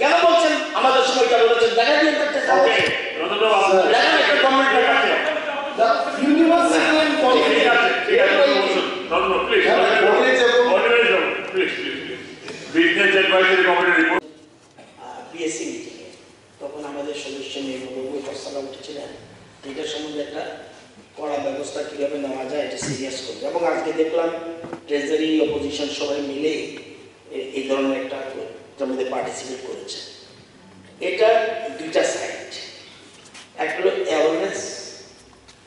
কেন বলছেন আমাদের সময়টা বলেছেন দেখা দিয়ে থাকতে ওকে দেখেন একটা কমেন্ট দেখাচ্ছে ইউনিভার্সিটি এন্ড বিএসসি মিটিংয়ে তখন আমাদের সদস্য নিয়ে প্রস্তাব উঠেছিলেন এটার সম্বন্ধে একটা কড়া ব্যবস্থা কীভাবে নেওয়া যায় এটা সিরিয়াস করবে এবং আজকে দেখলাম ট্রেজারি অপোজিশন সবাই মিলে এই ধরনের একটা এটার মধ্যে পার্টিসিপেট করেছে। এটা দুইটা সাইড, একটা হলো অ্যাওয়ারনেস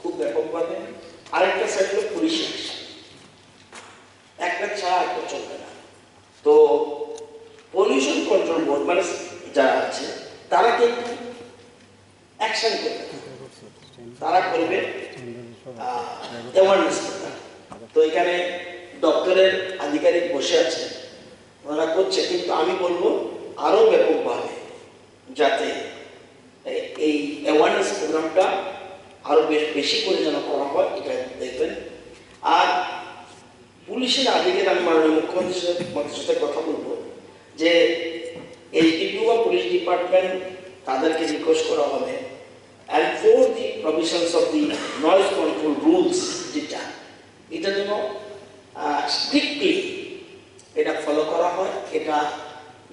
খুব ব্যাপকভাবে, আরেকটা সাইড হলো পুলিশ অ্যাকশন। একটা ছাড়া একটা চলবে না। তো পলিউশন কন্ট্রোল বোর্ড মানে যারা আছে তারা কিন্তু অ্যাকশন করবে, তারা করবে অ্যাওয়ারনেস প্রোগ্রাম। তো এখানে দপ্তরের আধিকারিক বসে আছে, ওনারা করছে, কিন্তু আমি বলবো আরও ব্যাপকভাবে যাতে এই অ্যাওয়ারনেস প্রোগ্রামটা আরও বেশি করে যেন করা হয় এটা দেখবেন। আর পুলিশের আধিকারিক আমি মাননীয় মুখ্যমন্ত্রীর সাথে কথা বলবো যে এলটিপিউ বা পুলিশ ডিপার্টমেন্ট তাদেরকে রিকোয়েস্ট করা হবে and for the provisions of the noise control rules এটা যেন স্ট্রিক্টলি এটা ফলো করা হয়, এটা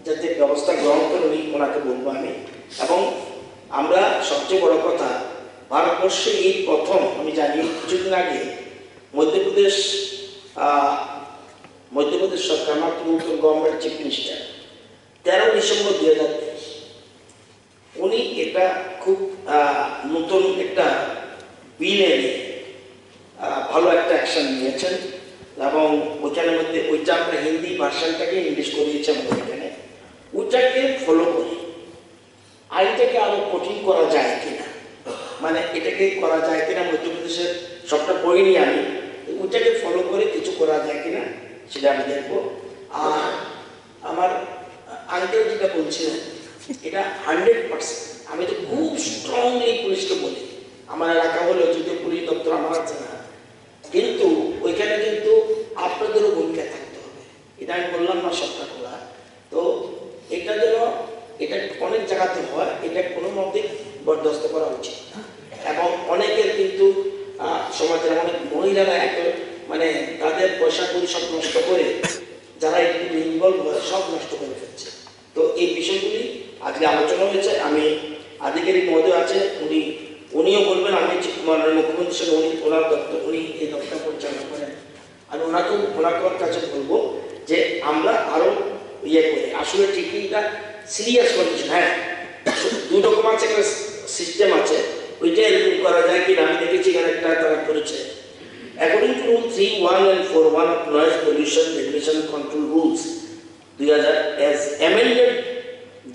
যাতে ব্যবস্থা গ্রহণ করে উনি ওনাকে বলবো আমি। এবং আমরা সবচেয়ে বড় কথা ভারতবর্ষে এই প্রথম আমি জানি কিছুদিন আগে মধ্যপ্রদেশ সরকার Trinamool government chief minister 13 December 2023 উনি এটা খুব নতুন একটা বিল এনে ভালো একটা অ্যাকশন নিয়েছেন এবং ওইখানের মধ্যে ওইটা আমরা হিন্দি ভার্সানটাকে ইংলিশ করিয়েছি আমাদের এখানে। ওইটাকে ফলো করে আইনটাকে আরো কঠিন করা যায় কিনা, মানে এটাকে করা যায় কিনা, মধ্যপ্রদেশের সবটা পড়িনি আমি, ওইটাকে ফলো করে কিছু করা যায় কিনা সেটা আমি দেখবো। আর আমার আঙ্কেল যেটা বলছিলেন এটা 100%, আমি তো খুব স্ট্রংলি পুলিশকে বলি, আমার এলাকা হলো যদিও পুলিশ দপ্তর আমার আছে না, কিন্তু ওইখানে কিন্তু আপনাদেরও ভূমিকা থাকতে হবে। এটা আমি বললাম না সবটা খোলা। তো এটা যেন এটা অনেক জায়গাতে হয়, এটা কোনো মতে বরদাস্ত করা উচিত না। এবং অনেকের কিন্তু সমাজের অনেক মহিলারা মানে তাদের পয়সা করি সব নষ্ট করে, যারা একটু ইনভলভ হয় সব নষ্ট করে ফেলছে। তো এই বিষয়গুলি আজকে আলোচনা হয়েছে। আমি আধিকারিক মহোদয় আছে, উনিও বলবেন, আমি মাননীয় মুখ্যমন্ত্রীর সঙ্গে ওনার দপ্তর, উনি এই দপ্তর পরিচালনা করেন, আর ওনার কাছে বলবো যে আমরা আরো ইয়ে করি। আসলে ঠিকই এটা সিরিয়াস কন্ডিশন, হ্যাঁ দুই রকম আছে, একটা সিস্টেম আছে, ওইটা এরকম করা যায় কিনা আমি দেখেছি এখানে একটা তারা করেছে। According to Rule 3.1 and 4.1 of Noise Pollution Regulation Control Rules 2000 as amended,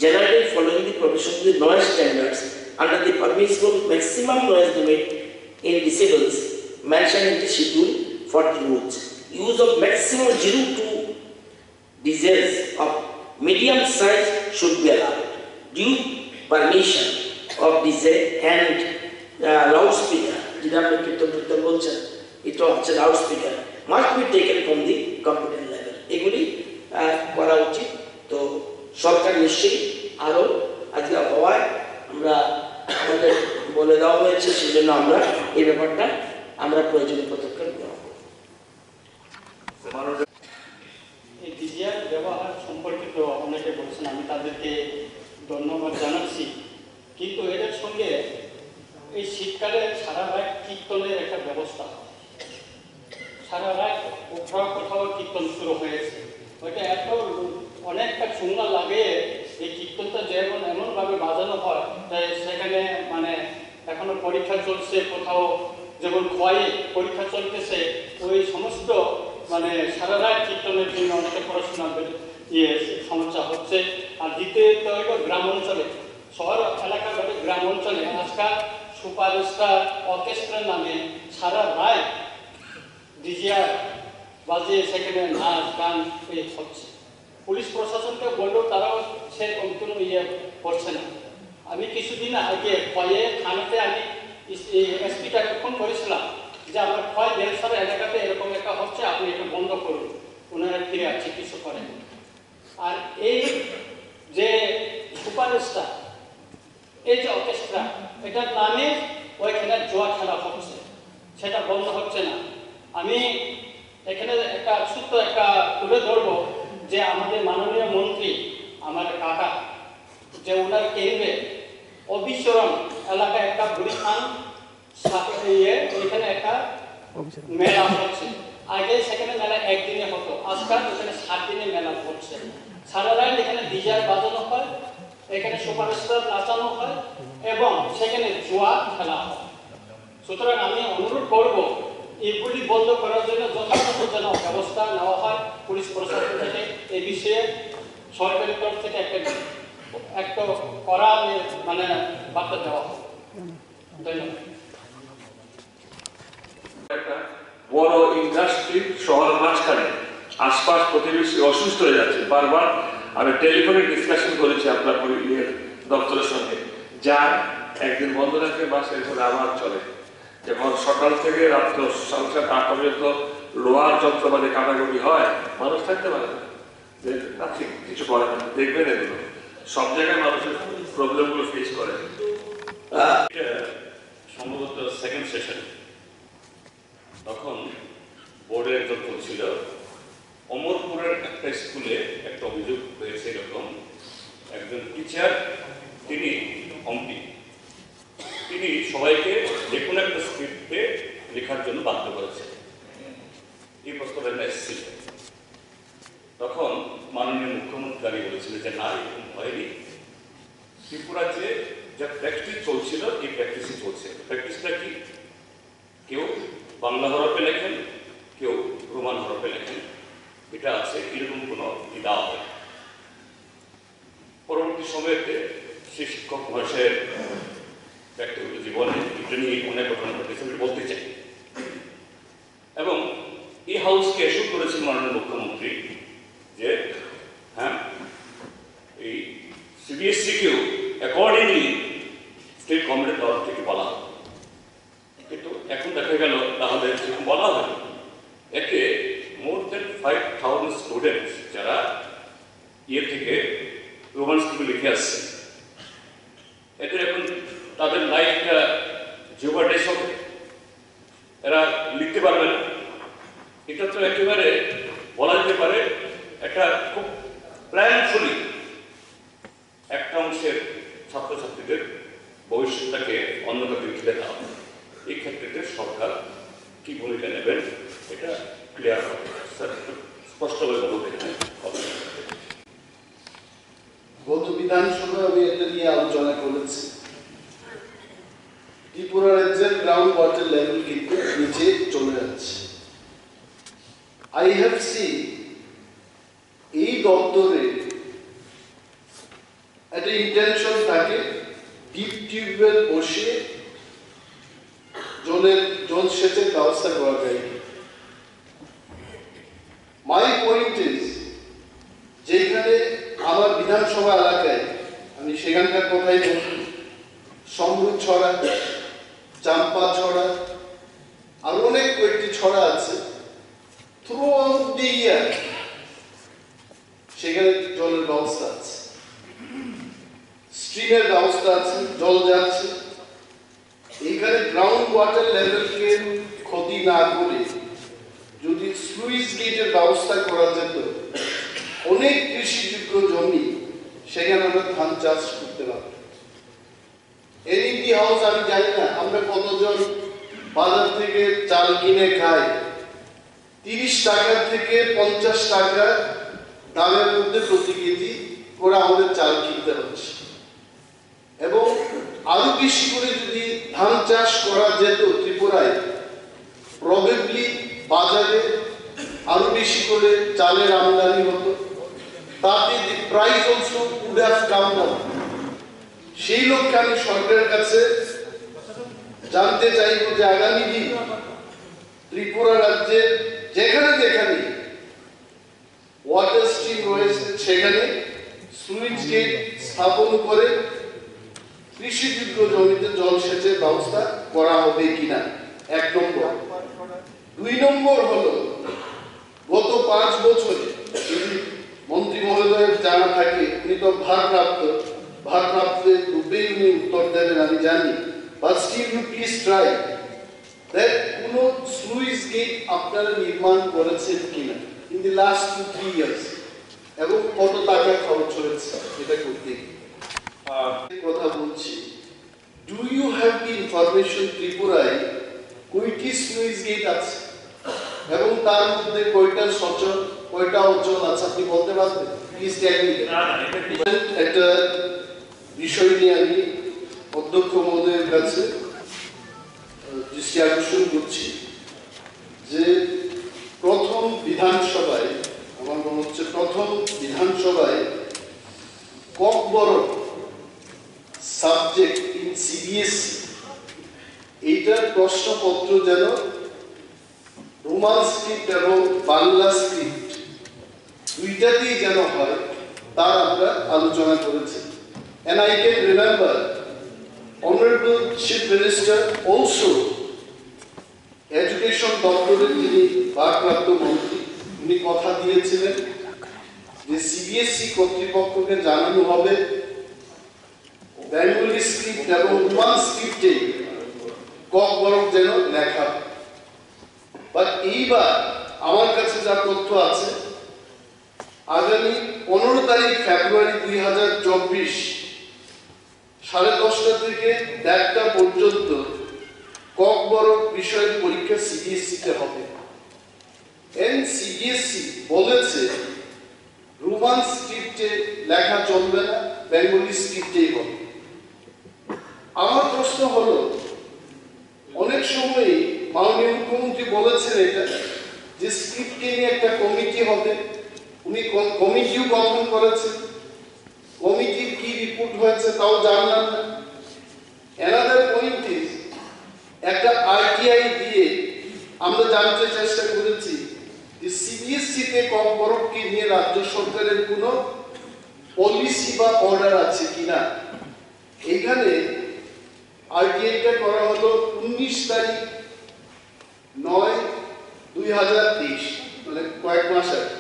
generally following the provisions of the noise standards under the permissible maximum noise limit in decibels mentioned in the schedule for the rules. Use of maximum 0 to decibels of medium size should be allowed. Due permission of DJ and loudspeaker, যেটা আপনি কীর্তন বলছেন, এটা হচ্ছে loudspeaker, must be taken from the competent level. এগুলি করা উচিত। তো সরকার নিশ্চয়ই আরও আজকে হওয়ায় আমরা আমাদের বলে দেওয়া হয়েছে, সেই জন্য আমরা এই ব্যাপারটা আমরা প্রয়োজনীয় পদক্ষেপ গ্রহণ করব। এই ডিজিআর ব্যবহার সম্পর্কিত অনেকে বলছেন, আমি তাদেরকে ধন্যবাদ জানাচ্ছি, কিন্তু এটার সঙ্গে এই শীতকালে সারা রাত কীর্তনের একটা ব্যবস্থা, সারা রাত কোথাও কোথাও কীর্তন শুরু হয়েছে, ওইটা এত অনেকটা চুঙ্গা লাগে, এই কীর্তনটা যেমন এমনভাবে বাজানো হয় তাই সেখানে মানে এখনো পরীক্ষা চলছে, কোথাও যেমন খোয়াই পরীক্ষা চলতেছে, ওই সমস্ত মানে সারা রাত কীর্তনের জন্য অনেকে পড়াশোনার সমস্যা হচ্ছে। আর দ্বিতীয়ত হইল গ্রাম অঞ্চলে, শহর এলাকা বাদে গ্রাম অঞ্চলে আজকাল সুপারস্টার অর্কেস্ট্রার নামে সারা রাত ডিজিআর বাজিয়ে সেখানে নাচ গান হচ্ছে। পুলিশ প্রশাসনকে বললেও তারাও সেরকম কোনো করছে না। আমি কিছুদিন আগে খয়ে থানাতে আমি এসপিটাকে ফোন করেছিলাম যে আমার খয় দেড়শোর এলাকাতে এরকম একটা হচ্ছে, আপনি এটা বন্ধ করুন। ওনারা ফিরে আসছে, কিছু করেন। আর এই যে এই যে অর্কেস্ট্রা, এটার নামে ওইখানে জুয়া খেলা হচ্ছে, সেটা বন্ধ হচ্ছে না। আমি এখানে একটা সূত্র একটা তুলে ধরবো যে আমাদের মাননীয় মন্ত্রী, আমার কাকা, যে ওনার কেন্দ্রে অবিশ্বরণ এলাকায় একটা বুড়িখান ওইখানে একটা মেলা হচ্ছে। আগে সেখানে মেলা একদিনে হতো, আজকাল এখানে 7 দিনে মেলা হচ্ছে। সারা রাত এখানে ডিজাই বাজানো হয়, এখানে সুপারস্টার নাচানো হয় এবং সেখানে জুয়া খেলা হয়। সুতরাং আমি অনুরোধ করব এগুলি বন্ধ করার জন্য যথাযথ যেন ব্যবস্থা নেওয়া হয় পুলিশ প্রশাসন থেকে। এই বিষয়ে সরকারের তরফ থেকে একটা কড়া মানে বার্তা দেওয়া হয়। ধন্যবাদ। একটা বড় ইন্ডাস্ট্রি শহর মাঝখানে, আশপাশ প্রতিবেশী অসুস্থ হয়ে যাচ্ছে। বারবার আমি টেলিফোনে ডিসকাশন করেছি আপনার দপ্তরের সঙ্গে, যার একদিন বন্ধ রাখে বা এরপরে আবার চলে। যখন সকাল থেকে রাত্র 7:30 পর্যন্ত লোহার যন্ত্রপাতি কাটাকুটি হয়, মানুষ থাকতে পারে না, কিছু করে না। দেখবেন এগুলো সব জায়গায় মানুষের প্রবলেমগুলো ফেস করে। সম্ভবত সেকেন্ড সেশন, তখন বোর্ডে একজন বলছিল অমরপুরের একটা স্কুলে একটা অভিযোগ হয়েছে এরকম, একজন টিচার, তিনি অম্পি, তিনি সবাইকে যে কোনো একটা স্ক্রিপ্টে লেখার জন্য বাধ্য করেছে। এই প্রস্তাবটা এসেছিল। তখন মাননীয় মুখ্যমন্ত্রী দাঁড়িয়ে বলেছিল যে না, এরকম হয়নি। ত্রিপুরাতে যা প্র্যাকটিস চলছিল, এই প্র্যাকটিসই চলছে। প্র্যাকটিসটা কি? কেউ বাংলা হরফে লেখেন, কেউ রোমান হরফে লেখেন, এটা আছে, এরকম কোনো দেওয়া হয়। পরবর্তী সময়েতে সেই শিক্ষক মহাশয়ের ব্যক্তিগত জীবনে এটা নিয়ে অনেক ঘটনা ঘটেছে, আমি বলতে চাই। এবং এই হাউসকে এসব করেছেন মাননীয় মুখ্যমন্ত্রী যে হ্যাঁ, এই সিবিএসসিকেও অ্যাকর্ডিংলি স্টেট গভর্নমেন্টের তরফ থেকে বলা হয়। কিন্তু এখন দেখা গেল তাহলে যেরকম বলা হয়, একে মোর দেন 5000 স্টুডেন্টস যারা ইয়ে থেকে রোমান স্কুলে লিখে আসছে, এদের এখন তাদের লাইফটা জিওপার্টাইজ হবে, এরা লিখতে পারবে না। এটা তো একেবারে বলা যেতে পারে একটা খুব প্ল্যানফুলি একটা অংশের ছাত্রছাত্রীদের ভবিষ্যৎটাকে অন্য কাউকে ঠেলে দেওয়া। এই ক্ষেত্রে সরকার কি ভূমিকা নেবেন এটা ক্লিয়ার হবে, স্যার স্পষ্টভাবে বলতে হবে। গত বিধানসভায় আমি এটা নিয়ে আলোচনা করেছি। ত্রিপুরা রাজ্যের গ্রাউন্ড ওয়াটার লেভেল কিন্তু নিচে চলে যাচ্ছে। আই হ্যাভ সিন এই দপ্তরে একটা ইন্টেনশন থাকে ডিপ টিউবওয়েল বসিয়ে জল সেচের ব্যবস্থা করা যায়। মাই পয়েন্ট ইজ, যেখানে আমার বিধানসভা এলাকায়, আমি সেখানকার কথাই বলছি, সমরুদ ছড়া, চাম্পা ছড়া, আর অনেক কয়েকটি ছড়া আছে, থ্রু আউট দি ইয়ার সেখানে জলের ব্যবস্থা আছে, স্ট্রিমের ব্যবস্থা আছে, জল যাচ্ছে। এইখানে গ্রাউন্ড ওয়াটার লেভেলকে ক্ষতি না করে যদি স্লুইস গেটের ব্যবস্থা করা যেত, অনেক কৃষিযোগ্য জমি সেখানে আমরা ধান চাষ করতে পারতাম। এনইপি হাউস আমি জানি না আমরা কতজন বাজার থেকে চাল কিনে খাই, 30 টাকা থেকে 50 টাকা দামের মধ্যে প্রতি কেজি করে আমাদের চাল কিনতে হচ্ছে। এবং আরো বেশি করে যদি ধান চাষ করা যেত ত্রিপুরায়, প্রবাবলি বাজারে আরো বেশি করে চালের আমদানি হতো, তাতে the price also would have come down. সেই লক্ষ্যে আমি সরকারের কাছে জানতে চাইব যে আগামী দিন ত্রিপুরা রাজ্যের যেখানে যেখানে ওয়াটার স্ট্রিম রয়েছে সেখানে সুইচ গেট স্থাপন করে কৃষিযোগ্য জমিতে জল সেচের ব্যবস্থা করা হবে কিনা, 1 নম্বর। 2 নম্বর হলো, গত 5 বছরে যদি মন্ত্রী মহোদয়ের জানা থাকে, উনি তো ভারপ্রাপ্ত, ভারপ্রাপ্তের রূপেই উনি উত্তর দেবেন আমি জানি, but still you please try that কোনো স্লুইস গেট আপনারা নির্মাণ করেছেন কিনা ইন দি লাস্ট 2-3 ইয়ার্স, এবং কত টাকা খরচ হয়েছে এটা করতে গিয়ে। কথা বলছি, do you have the information ত্রিপুরায় কয়টি স্লুইস গেট আছে এবং তার মধ্যে কয়টা সচল কয়টা অচল আছে আপনি বলতে পারবেন? Please tell me. একটা বিষয় নিয়ে আমি অধ্যক্ষ মহোদয়ের কাছে দৃষ্টি আকর্ষণ করছি যে প্রথম বিধানসভায়, আমার মনে হচ্ছে প্রথম বিধানসভায় ককবরক সাবজেক্ট ইন সিবিএসই এইটার প্রশ্নপত্র যেন রোমান স্ক্রিপ্ট এবং বাংলা স্ক্রিপ্ট দুইটাতেই যেন হয় তার আমরা আলোচনা করেছি। And I can remember Honorable Chief Minister also education দপ্তরের যিনি ভারপ্রাপ্ত মন্ত্রী উনি কথা দিয়েছিলেন যে সিবিএসই কর্তৃপক্ষকে জানানো হবে বেঙ্গলি স্ক্রিপ্ট এবং রোমান স্ক্রিপ্টে ককবরক যেন লেখা। বাট এইবার আমার কাছে যা তথ্য আছে আগামী 15 তারিখ ফেব্রুয়ারি 2024 10:30 থেকে 1:30 পর্যন্ত ককবরক বিষয়ের পরীক্ষা সিবিএসইতে হবে। সিবিএসই বলেছে রোমান স্ক্রিপ্টে লেখা চলবে না, বেঙ্গলি স্ক্রিপ্টেই হবে। আমার প্রশ্ন হলো, অনেক সময় মাননীয় মুখ্যমন্ত্রী বলেছেন এটা যে স্ক্রিপ্টে নিয়ে একটা কমিটি হবে, উনি কমিটিও গঠন করেছেন, কমিটির কি রিপোর্ট হয়েছে তাও জানলাম না। অ্যানাদার পয়েন্ট ইজ, একটা আরটিআই দিয়ে আমরা জানতে চেষ্টা করেছি যে সিবিএসইতে ককবরককে নিয়ে রাজ্য সরকারের কোনো পলিসি বা অর্ডার আছে কিনা। এখানে আরটিআইটা করা হলো 19 তারিখ 9/2023, মানে কয়েক মাস আগে।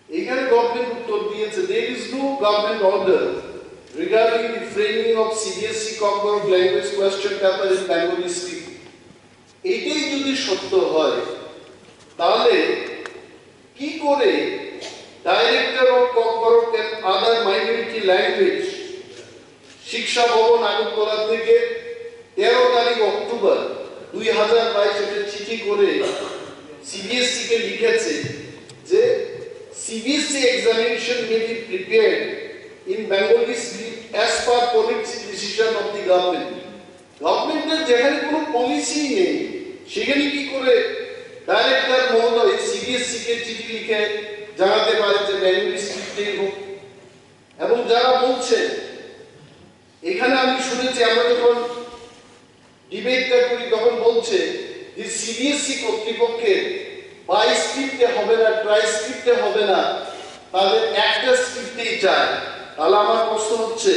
এখানে গভর্নমেন্ট উত্তর দিয়েছে there is no government order regarding the framing of CBSE Kokborok language question paper in Bengali script। এটাই যদি সত্য হয় তাহলে কি করে director of Kokborok and other minority language Shiksha Bhavan Agartala থেকে 13 তারিখ অক্টোবর 2022 একটা চিঠি করে সিবিএসই কে লিখেছে যে CBSE examination may be prepared in Bengali script as per policy decision of the government। গভর্নমেন্টের যেখানে কোনো পলিসি নেই সেখানে কি করে ডাইরেক্টর মহোদয় সিবিএসই কে চিঠি লিখে জানাতে পারে যে বেঙ্গলি স্ক্রিপ্টেই হোক? এবং যারা বলছে, এখানে আমি শুনেছি আমরা যখন ডিবেটটা করি তখন বলছে যে সিবিএসই কর্তৃপক্ষের বাই স্ক্রিপ্টে হবে না, ট্রাই স্ক্রিপ্টে হবে না, তাদের একটা স্ক্রিপ্টেই চায়। তাহলে আমার প্রশ্ন হচ্ছে,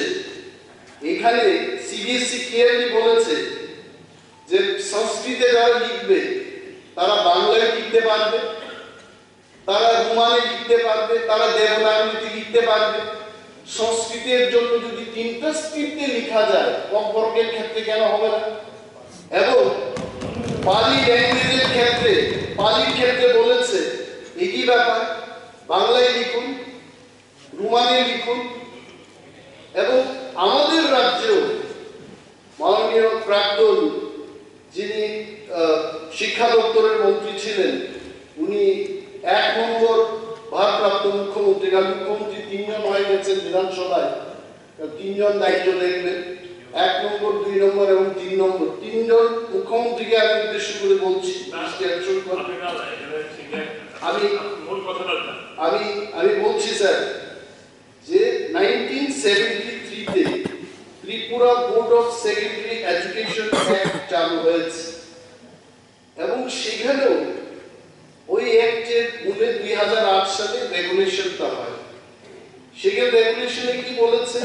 এখানে সিবিএসই ক্লিয়ারলি বলেছে যে সংস্কৃতে যারা লিখবে তারা বাংলায় লিখতে পারবে, তারা রোমানে লিখতে পারবে, তারা দেবনাগরীতে লিখতে পারবে। সংস্কৃতের জন্য যদি 3টা স্ক্রিপ্টে লেখা যায় ককবরকের ক্ষেত্রে কেন হবে না? এবং পালি ল্যাঙ্গুয়েজের ক্ষেত্রে, পালির ক্ষেত্রে বলেছে একই ব্যাপার, বাংলায় লিখুন, রোমানে লিখুন। এবং আমাদের রাজ্যেও মাননীয় প্রাক্তন যিনি শিক্ষা দপ্তরের মন্ত্রী ছিলেন উনি 1 নম্বর ভারপ্রাপ্ত মুখ্যমন্ত্রী, কারণ মুখ্যমন্ত্রী 3 জন হয়ে গেছেন বিধানসভায়, 3 জন দায়িত্ব দেখবেন, 1 নম্বর 2 নম্বর এবং 3 নম্বর, 3 জন মুখ্যমন্ত্রীকে আমি উদ্দেশ্য করে বলছি। আমি বলছি স্যার যে 1973-তে Tripura board of secondary education act চালু হয়েছে এবং সেখানেও ওই অ্যাক্টের মূলে 2008 সালে রেগুলেশনটা হয়। সেখানে রেগুলেশনে কি বলেছে?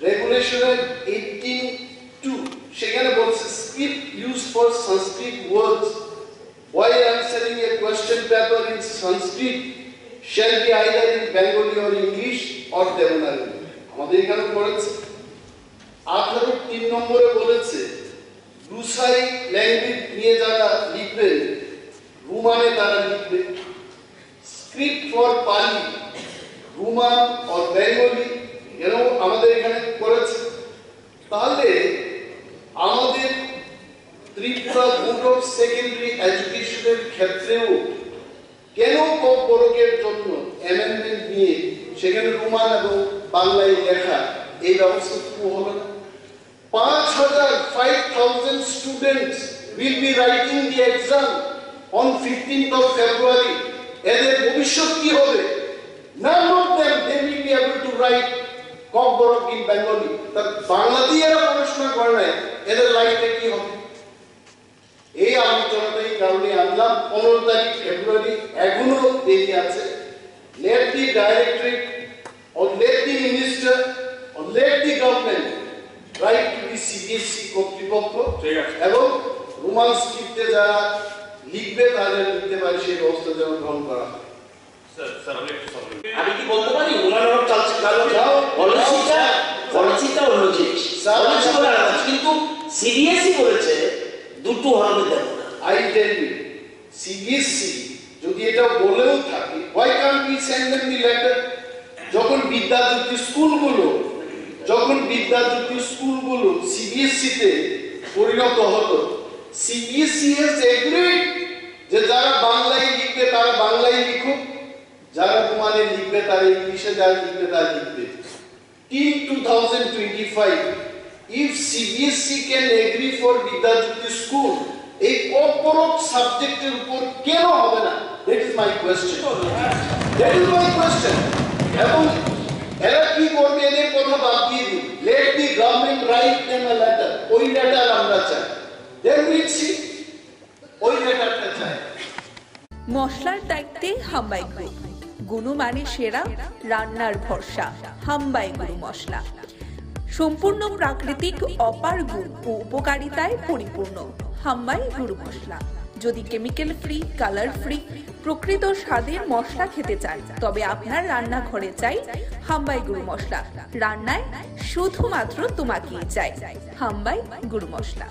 রেগুলেশনের 18(2) সেখানে বলেছে script use for Sanskrit words while answering a question paper in Sanskrit shall be either in Bengali or English or Devanagari। আমাদের এখানে পড়েছে। 18 নম্বরে বলেছে লুসাই ল্যাঙ্গুয়েজ নিয়ে যারা লিখবেন রোমানে তারা লিখবে, স্ক্রিপ্ট ফর পালি রোমান অর বেঙ্গলি এরও আমাদের এখানে করেছে। তাহলে আমাদের ত্রিপুরা বোর্ড অফ সেকেন্ডারি এডুকেশনের ক্ষেত্রেও কেন কক বড়কের জন্য অ্যামেন্ডমেন্ট নিয়ে সেখানে রোমান এবং বাংলায় লেখা এই ব্যবস্থা হলো না? 5,000 students will be writing the exam on 15th of February. এদের ভবিষ্যৎ কি হবে? None of them they will be able to write Kokborok in Bengali. তার বাংলাতেই এরা পড়াশোনা করে নাই, এদের লাইফে কি হবে? এই আলোচনাটা এই কারণে আনলাম। 15 তারিখ ফেব্রুয়ারি এখনো দেরি আছে। Let the directorate or let the minister or let the government write to the CBSE কর্তৃপক্ষ এবং রোমান স্ক্রিপ্টে যারা লিখবে তাদের লিখতে পারে সেই ব্যবস্থা যেন গ্রহণ করা হয়। আমি কি বলতে পারি রোমান হরফ চালছে কালো পলিসিটা অন্য জিনিস, কিন্তু সিবিএসই বলেছে দুটো হরফে দেবো না। I tell you, CBSE যদি এটা বলেও থাকে, why can't we send them the letter? যখন বিদ্যাজ্যোতি স্কুলগুলো CBSE তে পরিণত হতো, CBSE has agreed যে যারা বাংলায় লিখবে তারা বাংলায় লিখুক, যারা রোমানে লিখবে তারা ইংলিশে যারা লিখবে তারা লিখবে। Till 2025, if CBSE can agree for Vidyajyoti school এই কর্পোরেট সাবজেক্টের উপর কেন হবে না? That is my question. এবং এরা কি করবে এদের কথা বাদ দিয়ে দিন। Let the government write them a letter. ওই লেটার আমরা চাই। Then we'll see. ওই লেটারটা চাই। মশলার দায়িত্বে হাম্বাই গ্রুপ, গুণমানে সেরা, রান্নার ভরসা। হাম্বাই গুরু মশলা সম্পূর্ণ প্রাকৃতিক, অপার গুণ ও উপকারিতায় পরিপূর্ণ। হাম্বাই গুরু মশলা। যদি কেমিক্যাল ফ্রি, কালার ফ্রি, প্রকৃত স্বাদের মশলা খেতে চান তবে আপনার রান্নাঘরে চাই হাম্বাই গুরু মশলা। রান্নায় শুধুমাত্র তোমাকেই চাই হাম্বাই গুরু মশলা।